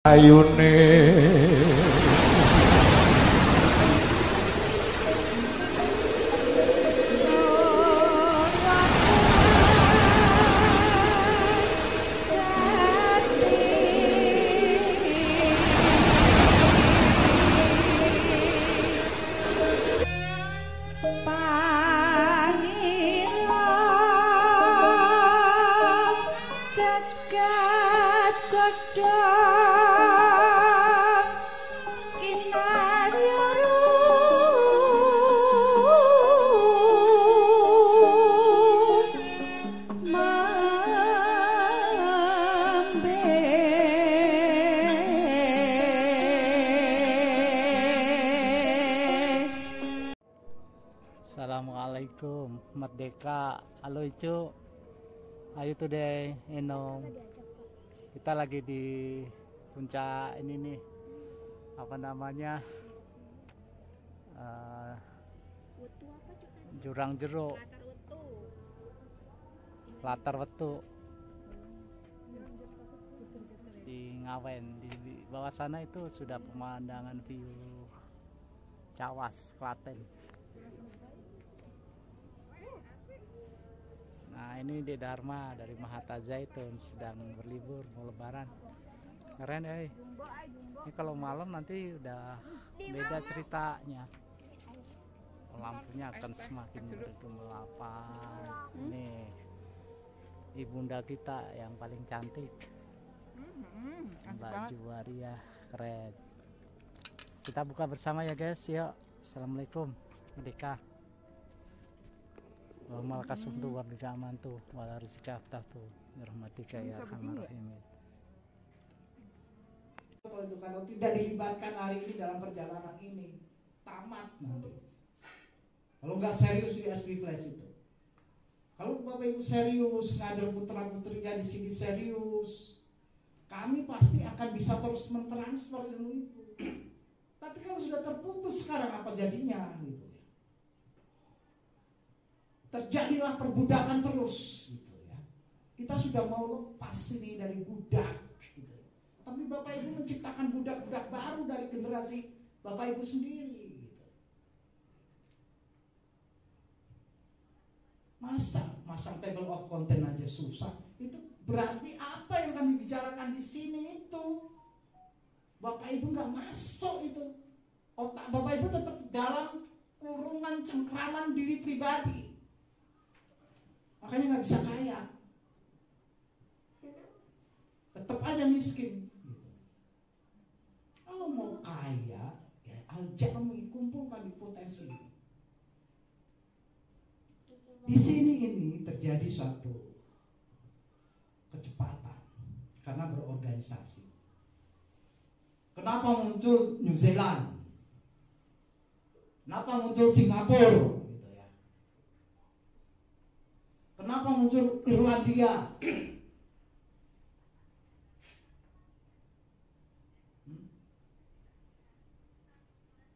ayune Assalamualaikum, Merdeka. Halo Icu, ayo today, Enong. Kita lagi di puncak ini nih, apa namanya, Jurang Jeruk, Latar Wetu, si Ngawen. Di bawah sana itu sudah pemandangan view Cawas, Klaten. Nah ini di Dharma dari Mahata Zaitun sedang berlibur mau lebaran. Keren ya. Ini kalau malam nanti udah beda ceritanya. Lampunya akan semakin bergelapan. Ini ibunda kita yang paling cantik, Mbak Juwaria, keren. Kita buka bersama ya guys. Yuk, assalamualaikum, Merdeka. Malakasum tu warga amantu wala rizqa aftatu rahmatika ya arhamar rahimin. Kalau tidak dilibatkan hari ini dalam perjalanan ini tamat nanti. Kalau nggak serius di SP Flash itu. Kalau Bapak Ibu serius, ngader putra putrinya di sini serius, kami pasti akan bisa terus mentransfer ilmu itu. Tapi kalau sudah terputus sekarang apa jadinya gitu. Terjadilah perbudakan terus gitu ya. Kita sudah mau lepas ini dari budak gitu. Tapi Bapak Ibu menciptakan budak-budak baru dari generasi Bapak Ibu sendiri gitu. Masang table of content aja susah. Itu berarti apa yang kami bicarakan di sini itu Bapak Ibu nggak masuk itu. Otak Bapak Ibu tetap dalam kurungan cengkraman diri pribadi. Makanya nggak bisa kaya, tetap aja miskin. Kalau mau kaya, ya aljami, kumpulkan di potensi. Di sini ini terjadi suatu kecepatan karena berorganisasi. Kenapa muncul New Zealand? Kenapa muncul Singapura? Kenapa muncul Irlandia?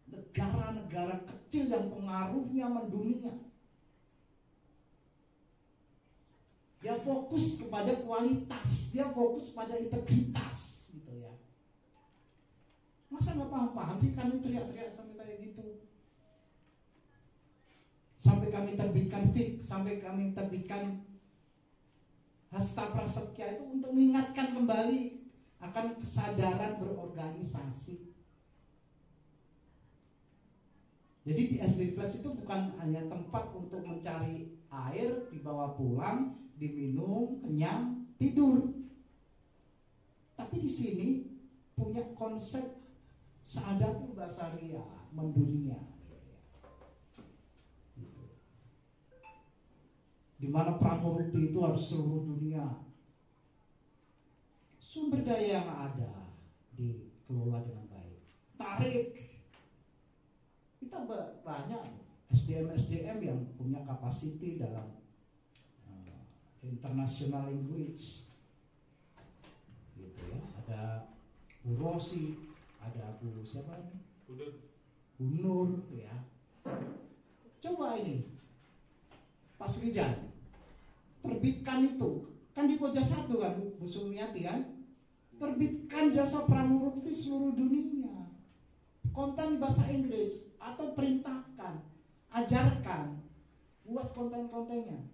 Negara-negara kecil yang pengaruhnya mendunia. Dia fokus kepada kualitas, dia fokus pada integritas, gitu ya. Masa nggak paham-paham sih kami teriak-teriak sampai kayak gitu? Sampai kami terbitkan FIK, sampai kami terbitkan Hasta Prasetya itu untuk mengingatkan kembali akan kesadaran berorganisasi. Jadi di SB Flash itu bukan hanya tempat untuk mencari air, dibawa pulang, diminum, kenyang, tidur. Tapi di sini punya konsep Sa'adatul Basariyah, mendunia. Di mana Pramurti itu harus seluruh dunia. Sumber daya yang ada dikelola dengan baik. Tarik. Kita banyak SDM yang punya kapasiti dalam international language. Gitu ya. Ada Bu Rosi, ada Bu siapa ini? Nur ya. Coba ini Pak Srijan terbitkan itu kan di Koja 1 kan Bu Sumiati kan Terbitkan jasa pramurti seluruh dunia. Konten bahasa Inggris atau perintahkan, ajarkan, buat konten-kontennya.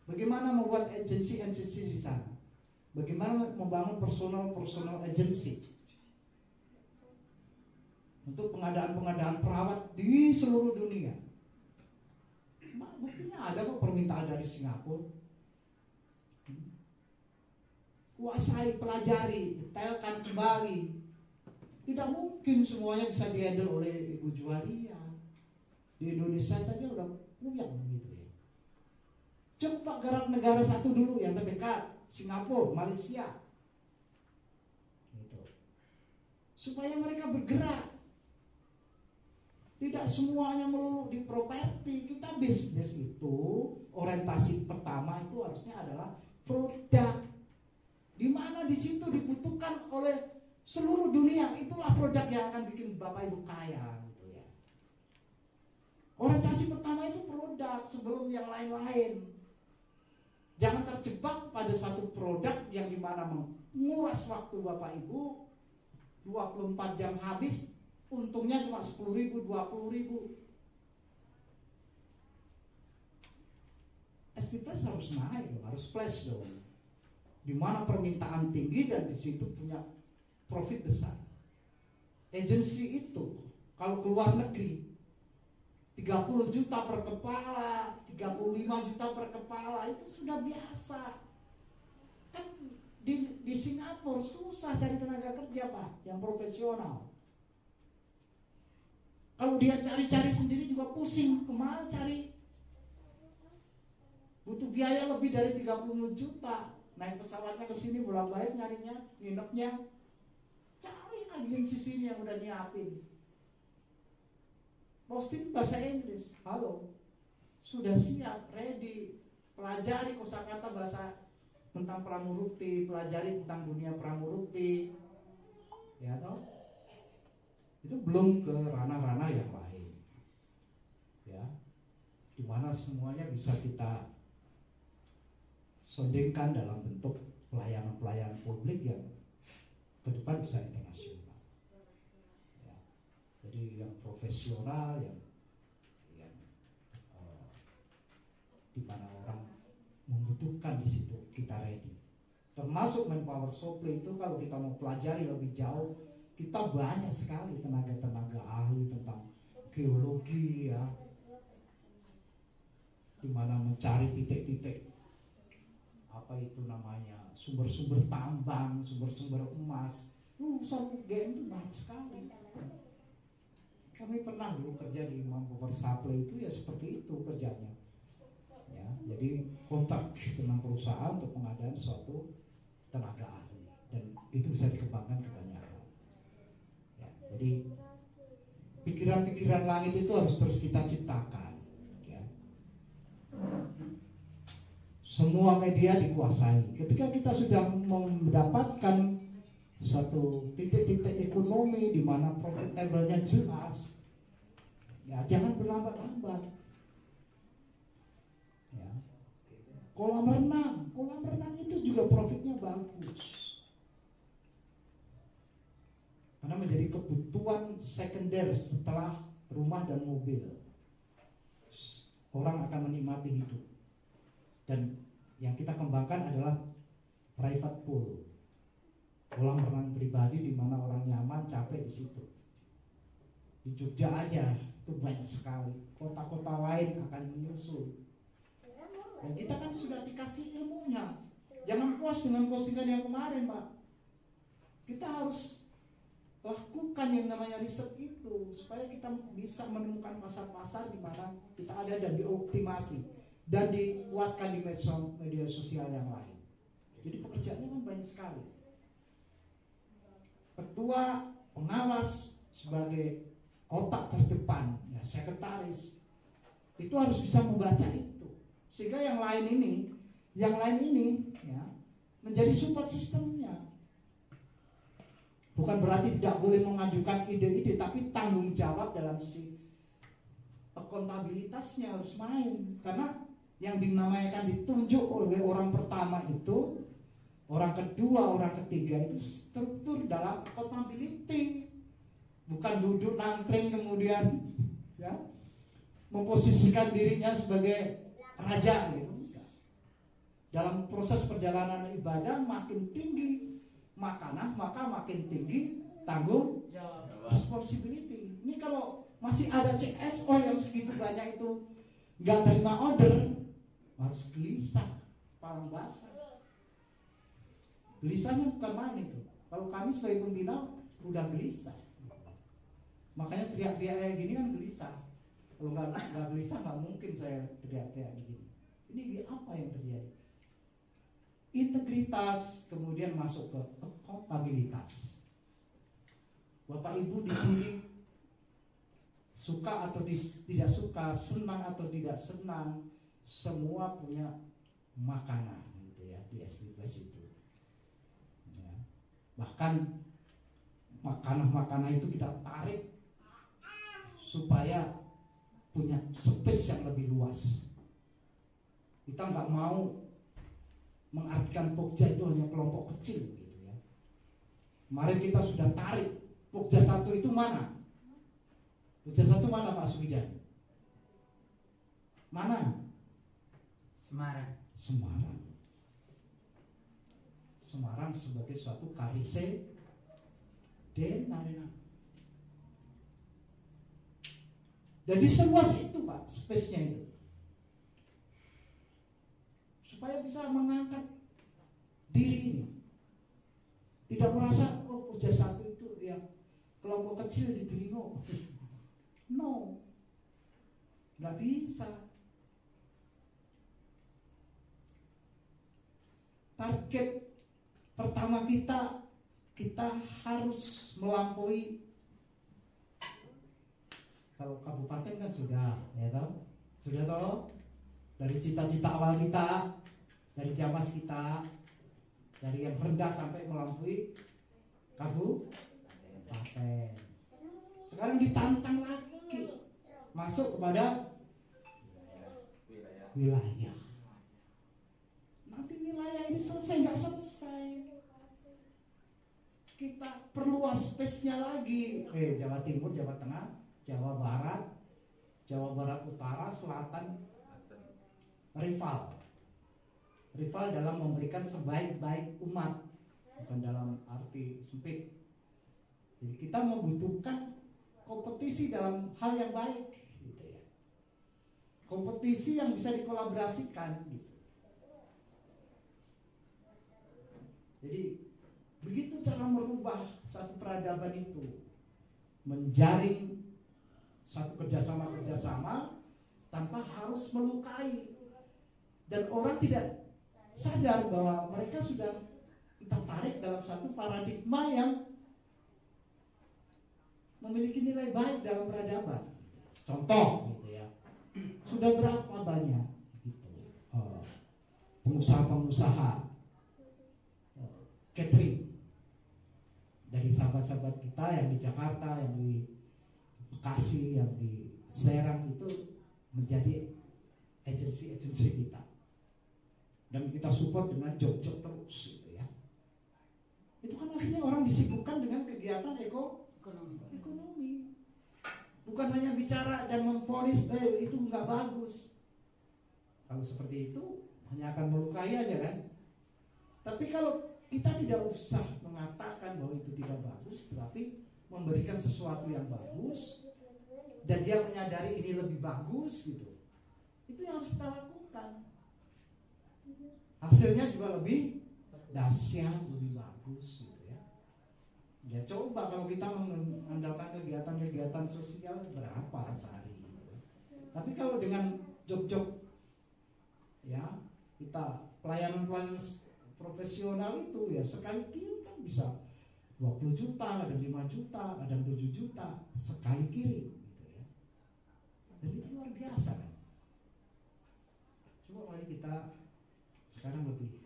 Bagaimana membuat agensi-agensi di sana? Bagaimana membangun personal agency untuk pengadaan perawat di seluruh dunia. Buktinya ada kok permintaan dari Singapura. Kuasai, pelajari, detailkan kembali. Tidak mungkin semuanya bisa dihandle oleh Ibu Juwaria. Di Indonesia saja udah puyeng gitu ya. Coba garap negara satu dulu yang terdekat, Singapura, Malaysia, gitu. Supaya mereka bergerak. Tidak semuanya melulu di properti. Kita bisnis itu orientasi pertama itu harusnya adalah produk, di mana di situ dibutuhkan oleh seluruh dunia. Itulah produk yang akan bikin Bapak Ibu kaya, gitu ya. Orientasi pertama itu produk sebelum yang lain-lain. Jangan terjebak pada satu produk yang dimana menguras waktu Bapak Ibu 24 jam habis, untungnya cuma 10.000, 20.000. SP Plus harus naik dong, harus flash dong. Dimana permintaan tinggi dan di situ punya profit besar. Agensi itu kalau keluar negeri 30 juta per kepala, 35 juta per kepala, itu sudah biasa. Kan di Singapura susah cari tenaga kerja, Pak, yang profesional. Kalau dia cari-cari sendiri juga pusing, kemana cari? Butuh biaya lebih dari 30 juta. Naik pesawatnya ke sini bolak-balik nyarinya, nginepnya. Cari agensi sini yang udah nyiapin. Posting bahasa Inggris, halo, sudah siap, ready. Pelajari kosakata bahasa tentang pramurti, pelajari tentang dunia pramurti, ya toh. Itu belum ke ranah-ranah yang lain, ya, dimana semuanya bisa kita sondingkan dalam bentuk pelayanan publik yang ke depan bisa internasional. Ya. Jadi yang profesional, yang dimana orang membutuhkan di situ kita ready. Termasuk manpower supply itu kalau kita mau pelajari lebih jauh, kita banyak sekali tenaga ahli tentang geologi, ya, dimana mencari titik-titik apa itu namanya sumber-sumber tambang, sumber-sumber emas. Lulusan UGM itu banyak sekali. Kami pernah dulu kerja di manpower supply itu ya seperti itu kerjanya. Ya, jadi kontak dengan perusahaan untuk pengadaan suatu tenaga ahli dan itu bisa dikembangkan ke banyak hal. Ya, jadi pikiran-pikiran langit itu harus terus kita ciptakan. Ya. Semua media dikuasai. Ketika kita sudah mendapatkan satu titik-titik ekonomi di mana profitable-nya jelas, ya jangan berlambat-lambat. Ya. Kolam renang itu juga profitnya bagus. Karena menjadi kebutuhan sekunder setelah rumah dan mobil. Orang akan menikmati hidup. Dan yang kita kembangkan adalah private pool, kolam renang pribadi di mana orang nyaman, capek di situ. Di Jogja aja itu banyak sekali. Kota-kota lain akan menyusul. Dan kita kan sudah dikasih ilmunya. Jangan puas dengan postingan yang kemarin, Pak. Kita harus lakukan yang namanya riset itu supaya kita bisa menemukan pasar-pasar di mana kita ada dan dioptimasi dan dikuatkan di media sosial yang lain. Jadi pekerjaannya kan banyak sekali. Ketua pengawas sebagai otak terdepan, ya, sekretaris itu harus bisa membaca itu, sehingga yang lain ini, ya, menjadi support sistemnya. Bukan berarti tidak boleh mengajukan ide-ide, tapi tanggung jawab dalam sisi akuntabilitasnya harus main, karena yang dinamakan ditunjuk oleh orang pertama itu orang kedua, orang ketiga itu struktur dalam accountability, bukan duduk nangkring kemudian ya memposisikan dirinya sebagai raja gitu. Dalam proses perjalanan ibadah makin tinggi maka makin tinggi tanggung jawab, responsibility. Ini kalau masih ada CSO yang segitu banyak itu nggak terima order, harus gelisah, palang basah. Gelisahnya bukan main itu. Kalau kami sebagai pembina udah gelisah. Makanya teriak-teriak kayak gini kan gelisah. Kalau nggak gelisah nggak mungkin saya teriak-teriak begini. Ini apa yang terjadi? Integritas kemudian masuk ke akuntabilitas. Bapak Ibu di sini suka atau tidak suka, senang atau tidak senang, semua punya makanan gitu ya di SP Plus itu. Ya. Bahkan makanan-makanan itu kita tarik supaya punya space yang lebih luas. Kita nggak mau mengartikan Pokja itu hanya kelompok kecil gitu ya. Kemarin kita sudah tarik Pokja 1 itu mana? Pokja 1 mana Pak Sugijan? Mana? Semarang. Semarang sebagai suatu karise arena. Jadi seluas itu Pak, space-nya itu. Supaya bisa mengangkat diri ini. Tidak merasa Pokja 1 itu ya kelompok kecil di Telingo. No. Nggak bisa. Target pertama kita harus melampaui. Kalau kabupaten kan sudah, ya toh? Sudah toh? Dari cita-cita awal kita, dari Jamas kita, dari yang rendah sampai melampaui kabupaten. Sekarang ditantang lagi, masuk kepada wilayah. Nanti wilayah ini selesai nggak selesai? Kita perluas space-nya lagi. Jawa Timur, Jawa Tengah, Jawa Barat Utara, Selatan, rival dalam memberikan sebaik-baik umat, bukan dalam arti sempit. Jadi kita membutuhkan kompetisi dalam hal yang baik, gitu ya. Kompetisi yang bisa dikolaborasikan, gitu. Jadi begitu cara merubah satu peradaban itu, menjaring satu kerjasama tanpa harus melukai, dan orang tidak sadar bahwa mereka sudah kita tarik dalam satu paradigma yang memiliki nilai baik dalam peradaban. Contoh gitu ya, sudah berapa banyak gitu, pengusaha-pengusaha catering dari sahabat-sahabat kita yang di Jakarta, yang di Bekasi, yang di Serang itu menjadi agensi-agensi kita, dan kita support dengan job-job terus gitu ya. Itu kan akhirnya orang disibukkan dengan kegiatan ekonomi. Bukan hanya bicara dan memvonis itu nggak bagus. Kalau seperti itu hanya akan melukai aja kan. Tapi kalau kita tidak usah mengatakan bahwa itu tidak bagus, tetapi memberikan sesuatu yang bagus, dan dia menyadari ini lebih bagus gitu. Itu yang harus kita lakukan. Hasilnya juga lebih dahsyat, lebih bagus gitu ya. Ya coba kalau kita mengandalkan kegiatan-kegiatan sosial berapa sehari gitu. Tapi kalau dengan job-job ya, kita pelayanan profesional itu ya sekali kirim kan bisa 20 juta, ada 5 juta, ada 7 juta sekali kirim gitu ya. Dan itu luar biasa kan. Coba mari kita sekarang lebih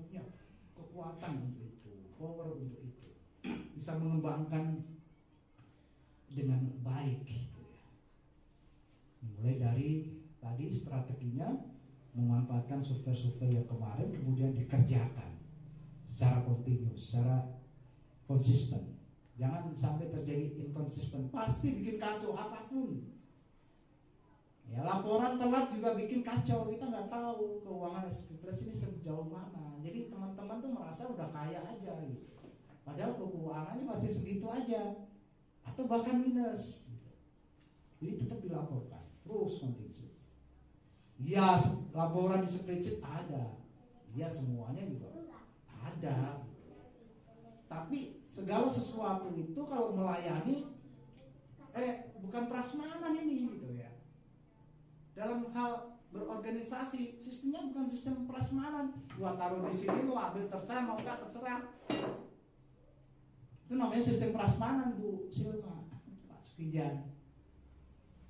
punya kekuatan untuk itu, power untuk itu, bisa mengembangkan dengan baik gitu ya. Mulai dari tadi strateginya memanfaatkan survei-survei yang kemarin kemudian dikerjakan. secara kontinu, secara konsisten. Jangan sampai terjadi inkonsisten, pasti bikin kacau apapun. Ya, laporan telat juga bikin kacau. Kita nggak tahu keuangan SP Plus ini sejauh mana. Jadi teman-teman tuh merasa udah kaya aja gitu. Padahal keuangannya masih segitu aja, atau bahkan minus. Gitu. Jadi tetap dilaporkan, terus contingency. Ya, laporan di spreadsheet ada. Ya, semuanya juga ada. Gitu. Tapi segala sesuatu itu kalau melayani, bukan prasmanan ini gitu ya. Dalam hal berorganisasi, sistemnya bukan sistem prasmanan. Gua taruh di sini, lu ambil terserah, mau gak terserah. Itu namanya sistem prasmanan, Bu Silma, Pak Sukijan.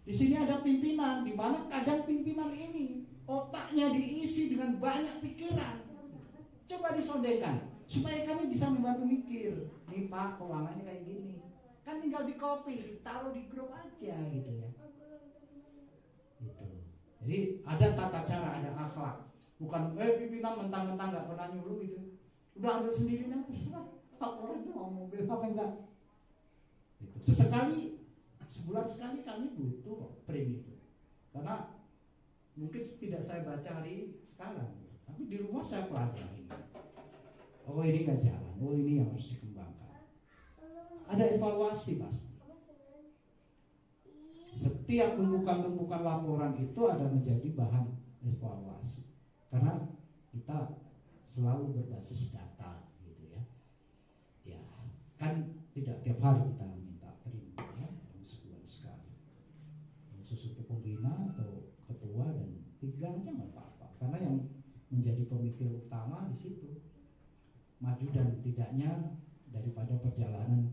Di sini ada pimpinan, di mana kadang pimpinan ini otaknya diisi dengan banyak pikiran. Coba disondekan supaya kami bisa membantu mikir. Nih Pak, keuangannya kayak gini. Kan tinggal di copy, taruh di grup aja gitu ya. Gitu. Jadi ada tata cara, ada akhlak. Bukan pimpinan mentang-mentang nggak pernah nyuruh gitu. Udah ambil sendiri, nah terserah. Orang itu mau mobil apa enggak. Gitu. Sesekali, sebulan sekali kami butuh print itu. Karena mungkin tidak saya baca hari sekarang, tapi di rumah saya pelajari. Oh ini nggak jalan, oh ini yang harus dikembangkan. Ada evaluasi pasti. Setiap tumpukan-tumpukan laporan itu ada menjadi bahan evaluasi. Karena kita selalu berbasis data gitu ya. Ya, kan tidak tiap hari kita minta print ya, sebulan sekali. Khusus untuk pembina atau ketua dan 3 aja nggak apa-apa. Karena yang menjadi pemikir utama di situ maju dan tidaknya daripada perjalanan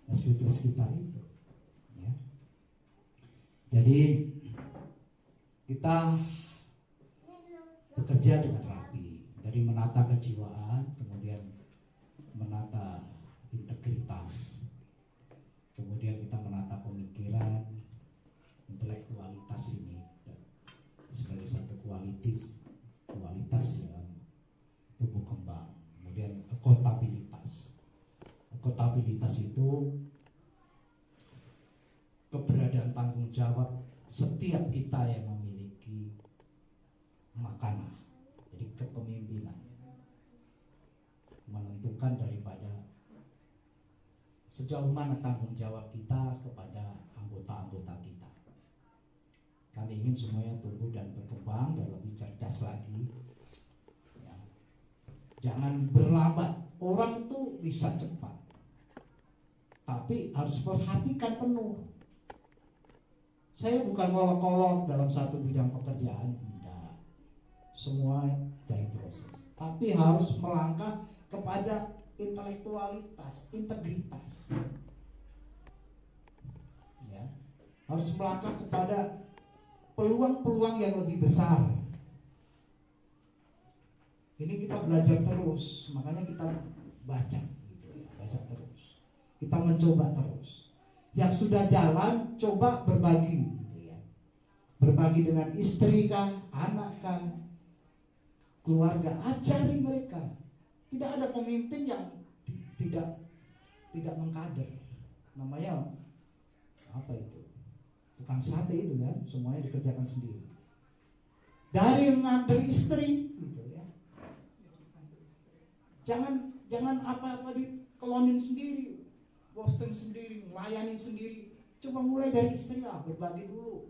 SPPS kita itu. Ya. Jadi kita bekerja dengan rapi, dari menata kejiwaan, kemudian menata integritas, kemudian kita menata pemikiran, intelektualitas ini sebagai satu kualitas yang tumbuh kembang. Kemudian akuntabilitas. Akuntabilitas itu keberadaan tanggung jawab setiap kita yang memiliki makanah, jadi kepemimpinan, menentukan daripada sejauh mana tanggung jawab kita kepada anggota-anggota kita. Kami ingin semuanya tumbuh dan berkembang dan lebih cerdas lagi. Ya. Jangan berlambat. Orang itu bisa cepat, tapi harus perhatikan penuh. Saya bukan ngolok-ngolok dalam satu bidang pekerjaan, tidak. Semua dari proses. Tapi harus melangkah kepada intelektualitas, integritas. Ya. Harus melangkah kepada peluang-peluang yang lebih besar. Ini kita belajar terus, makanya kita baca, gitu ya, baca terus. Kita mencoba terus. Yang sudah jalan, coba berbagi, gitu ya. Berbagi dengan istri kah, anak kah, keluarga, ajari mereka. Tidak ada pemimpin yang tidak mengkader. Namanya apa itu? Tukang sate itu kan, semuanya dikerjakan sendiri. Dari mengatur istri, gitu ya. Jangan apa-apa dikelonin sendiri, posting sendiri, melayani sendiri. Coba mulai dari istri lah, berbagi dulu.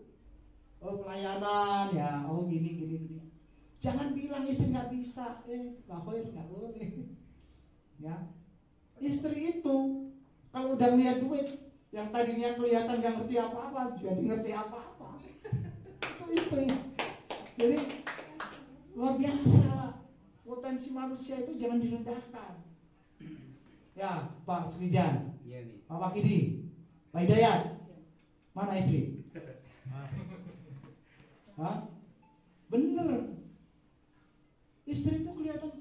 Oh pelayanan ya, oh gini. Jangan bilang istri nggak bisa, bahoir nggak boleh. Ya, istri itu kalau udah lihat duit, yang tadinya kelihatan nggak ngerti apa-apa, jadi ngerti apa-apa. Itu istri. Jadi luar biasa. Potensi manusia itu jangan direndahkan. Ya, Pak Sukijan, Iya nih. Pak Kidi, Pak Hidayat, mana istri? Hah? Bener. Istri itu kelihatan.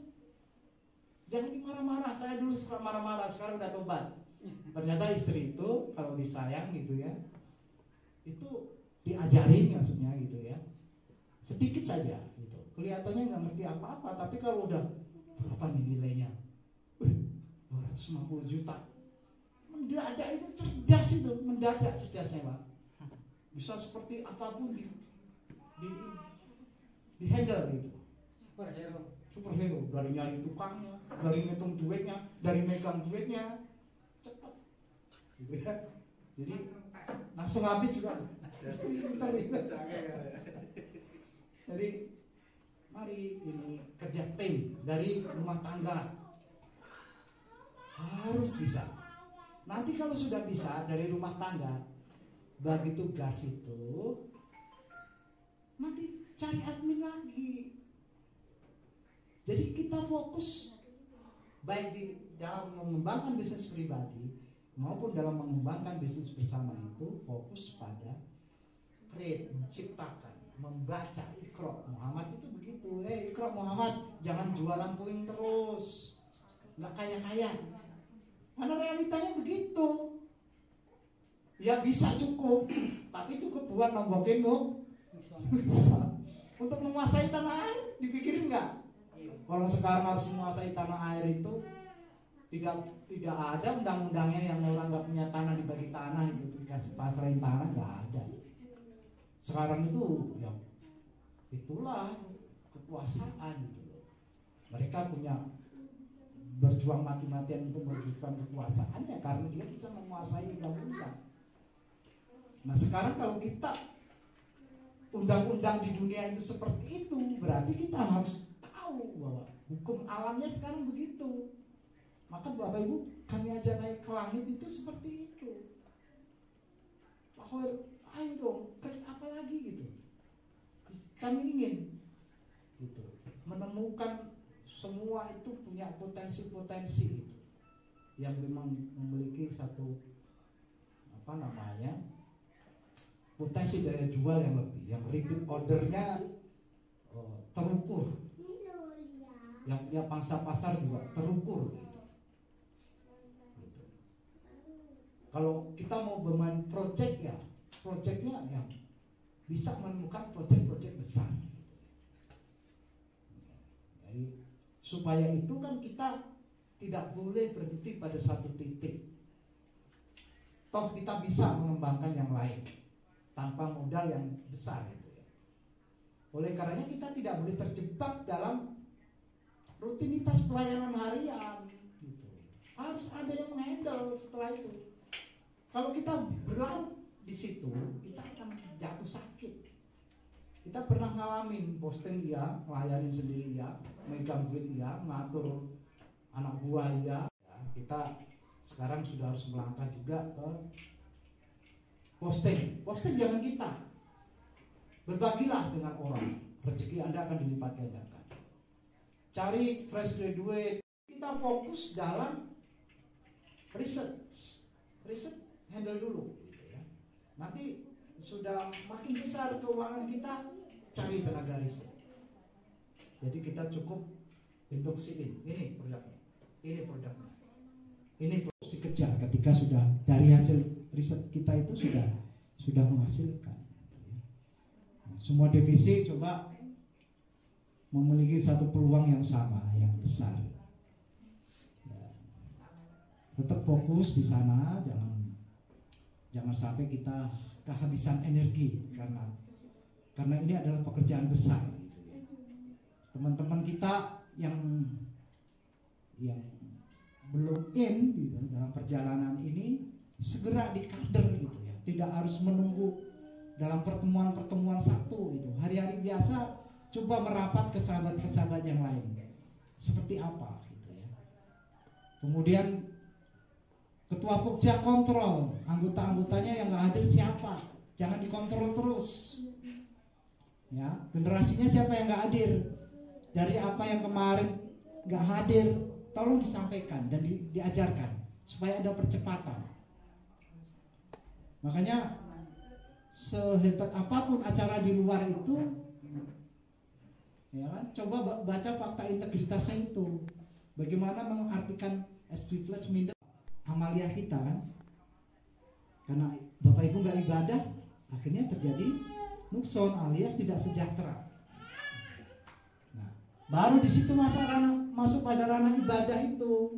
Jangan dimarah-marah. Saya dulu suka marah-marah, sekarang udah tobat. Ternyata istri itu kalau disayang gitu ya, itu diajarin maksudnya gitu ya. Sedikit saja gitu. Kelihatannya nggak ngerti apa-apa, tapi kalau udah berapa nih nilainya? 250 juta. Mendadak itu cerdas itu, mendadak cerdasnya Pak. Bisa seperti apapun di handle gitu. Superhero dari nyari tukangnya, dari ngitung duitnya, dari megang duitnya, cepat. Gitu ya. Jadi langsung habis juga. Jadi mari ini kerja tim dari rumah tangga harus bisa. Nanti kalau sudah bisa dari rumah tangga bagi tugas itu, nanti cari admin lagi. Jadi kita fokus baik di dalam mengembangkan bisnis pribadi maupun dalam mengembangkan bisnis bersama itu fokus pada create, menciptakan, membaca. Iqra Muhammad itu begitu. Iqra Muhammad, jangan jualan puing terus, nggak kaya-kaya. Karena realitanya begitu. Ya bisa cukup, tapi cukup buat nombokin untuk menguasai tanah air, dipikirin nggak? Kalau sekarang harus menguasai tanah air itu tidak ada undang-undangnya yang orang nggak punya tanah dibagi tanah itu dikasih pasrahin tanah, nggak ada. Sekarang itu ya itulah kekuasaan gitu. Mereka punya berjuang mati-matian untuk mewujudkan kekuasaannya karena dia bisa menguasai undang-undang. Nah sekarang kalau kita undang-undang di dunia itu seperti itu, berarti kita harus tahu bahwa hukum alamnya sekarang begitu. Maka Bapak Ibu, kami aja naik ke langit itu seperti itu. Bahwa ayo dong, apa lagi gitu. Kami ingin gitu, menemukan semua itu punya potensi-potensi gitu, yang memang memiliki satu potensi daya jual yang lebih, yang repeat ordernya terukur, yang punya pangsa pasar juga terukur gitu. Kalau kita mau bermain projectnya yang bisa menemukan project-project besar. Jadi supaya itu kan kita tidak boleh berhenti pada satu titik. Toh kita bisa mengembangkan yang lain tanpa modal yang besar gitu ya. Oleh karenanya kita tidak boleh terjebak dalam rutinitas pelayanan harian gitu. Harus ada yang menghandle setelah itu. Kalau kita berlarut di situ, kita akan jatuh sakit. Kita pernah ngalamin posting dia, ngelayanin sendiri dia, megang duit dia, ngatur anak buah dia. Ya, kita sekarang sudah harus melangkah juga ke posting jangan kita. Berbagilah dengan orang, rezeki Anda akan dilipat gandakan. Cari fresh graduate, kita fokus dalam riset handle dulu gitu ya. Nanti sudah makin besar keuangan kita, cari tenaga riset. Jadi kita cukup instruksiin, ini produknya, ini terus dikejar ketika sudah dari hasil riset kita itu sudah menghasilkan. Nah, semua divisi coba memiliki satu peluang yang sama, yang besar. Ya, tetap fokus di sana, jangan sampai kita kehabisan energi karena ini adalah pekerjaan besar gitu ya. Teman-teman kita yang belum gitu dalam perjalanan ini segera dikader gitu ya. Tidak harus menunggu dalam pertemuan satu gitu. Hari-hari biasa coba merapat ke sahabat-sahabat yang lain. Seperti apa gitu ya. Kemudian Ketua Pokja kontrol anggota-anggotanya yang nggak hadir siapa, jangan dikontrol terus. Ya, generasinya siapa yang nggak hadir, dari apa yang kemarin nggak hadir, tolong disampaikan dan diajarkan supaya ada percepatan. Makanya sehebat apapun acara di luar itu, ya kan, coba baca fakta integritasnya itu, bagaimana mengartikan SP Flash Minder amaliah kita kan, karena Bapak Ibu nggak ibadah, akhirnya terjadi nukson alias tidak sejahtera. Nah, baru di situ masuk pada ranah ibadah itu,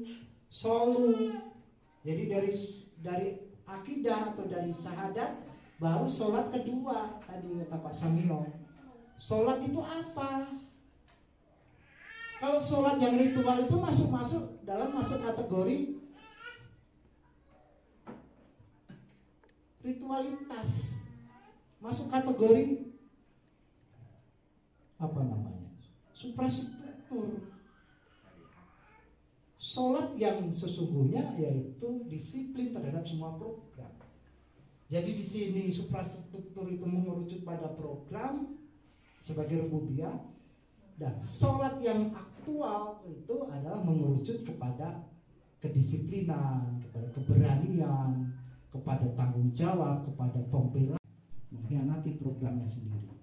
solu. Jadi dari akidah atau dari syahadat baru sholat kedua tadi kata Pak Samio. Sholat itu apa? Kalau sholat yang ritual itu masuk kategori ritualitas, masuk kategori apa namanya? Suprastruktur. Sholat yang sesungguhnya yaitu disiplin terhadap semua program. Jadi di sini suprastruktur itu mengerucut pada program sebagai rububiyah, dan sholat yang aktual itu adalah mengerucut kepada kedisiplinan, kepada keberanian, kepada tanggung jawab, kepada pembelaan, mengkhianati programnya sendiri.